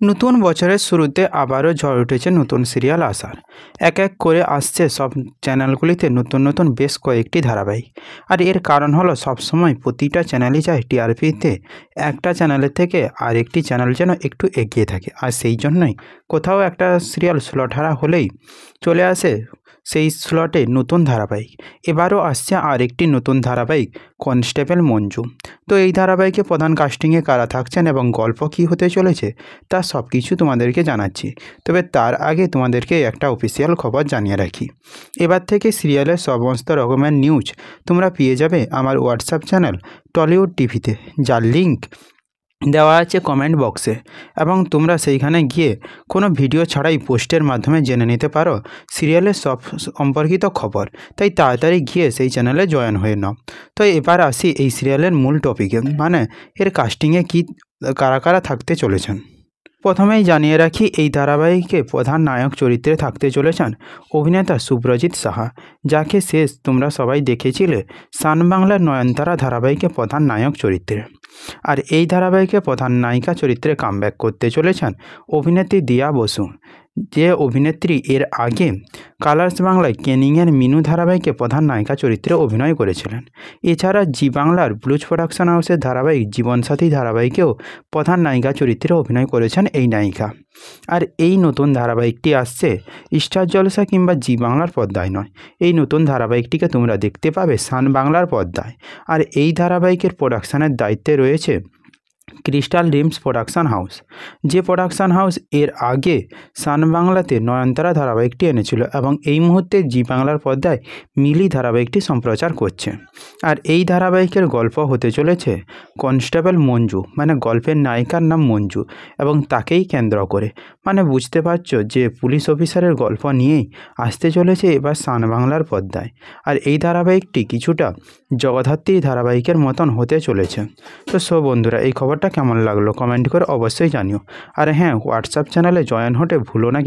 নতুন বছরের শুরুতে আবারও ঝড় উঠেছে নতুন সিরিয়াল আসার। এক এক করে আসছে সব চ্যানেলগুলিতে নতুন নতুন বেশ কয়েকটি ধারাবাহিক। আর এর কারণ হলো সবসময় প্রতিটা চ্যানেলই চায় টিআরপিতে একটা চ্যানেলের থেকে আরেকটি চ্যানেল যেন একটু এগিয়ে থাকে। আর সেই জন্যই কোথাও একটা সিরিয়াল স্লট হারা হলেই চলে আসে সেই স্লটে নতুন ধারাবাহিক। এবারও আসছে আরেকটি নতুন ধারাবাহিক, কনস্টেবল মঞ্জু। তো এই ধারাবাহিকে প্রধান কাস্টিংয়ে কারা থাকছেন এবং গল্প কী হতে চলেছে তা সব কিছু তোমাদেরকে জানাচ্ছি। তবে তার আগে তোমাদেরকে একটা অফিসিয়াল খবর জানিয়ে রাখি। এবার থেকে সিরিয়ালের সমস্ত রকমের নিউজ তোমরা পেয়ে যাবে আমার হোয়াটসঅ্যাপ চ্যানেল টলিউড টিভিতে, যার লিঙ্ক দেওয়া আছে কমেন্ট বক্সে, এবং তোমরা সেইখানে গিয়ে কোনো ভিডিও ছাড়াই পোস্টের মাধ্যমে জেনে নিতে পারো সিরিয়ালের সব সম্পর্কিত খবর। তাই তাড়াতাড়ি গিয়ে সেই চ্যানেলে জয়েন হয়ে নাও। তো এবার আসি এই সিরিয়ালের মূল টপিকে, মানে এর কাস্টিংয়ে কী কারা কারা থাকতে চলেছেন। প্রথমেই জানিয়ে রাখি, এই ধারাবাহিকে প্রধান নায়ক চরিত্রে থাকতে চলেছেন অভিনেতা শুভ্রজিৎ সাহা, যাকে শেষ তোমরা সবাই দেখেছিলে সান বাংলার নয়নতারা ধারাবাহিকে প্রধান নায়ক চরিত্রে। আর এই ধারাবাহিকে প্রধান নায়িকা চরিত্রে কামব্যাক করতে চলেছেন অভিনেত্রী দিয়া বসু, যে অভিনেত্রী এর আগে কালার্স বাংলায় কেনিংয়ের মিনু ধারাবাহিকে প্রধান নায়িকা চরিত্রে অভিনয় করেছিলেন। এছাড়া জি বাংলার ব্লুজ প্রোডাকশন হাউসের ধারাবাহিক জীবনসাথী ধারাবাহিকেও প্রধান নায়িকা চরিত্রে অভিনয় করেছেন এই নায়িকা। আর এই নতুন ধারাবাহিকটি আসছে স্টার জলসা কিংবা জি বাংলার পর্দায় নয়, এই নতুন ধারাবাহিকটিকে তোমরা দেখতে পাবে সান বাংলার পর্দায়। আর এই ধারাবাহিকের প্রোডাকশানের দায়িত্বে রয়েছে ক্রিস্টাল ড্রিমস প্রোডাকশান হাউস, যে প্রোডাকশান হাউস এর আগে সান বাংলাতে নয়নতারা ধারাবাহিকটি এনেছিল এবং এই মুহূর্তে জি বাংলার পর্দায় মিলি ধারাবাহিকটি সম্প্রচার করছে। আর এই ধারাবাহিকের গল্প হতে চলেছে কনস্টেবল মঞ্জু, মানে গল্পের নায়িকার নাম মঞ্জু এবং তাকেই কেন্দ্র করে, মানে বুঝতে পারছো যে পুলিশ অফিসারের গল্প নিয়েই আসতে চলেছে এবার সান বাংলার পর্দায়। আর এই ধারাবাহিকটি কিছুটা জগদ্ধাত্রী ধারাবাহিকের মতন হতে চলেছে। তো বন্ধুরা, এই খবরটা কেমন লাগলো কমেন্ট করে অবশ্যই জানিও। আর হ্যাঁ, হোয়াটসঅ্যাপ চ্যানেলে জয়েন হতে ভুলো না।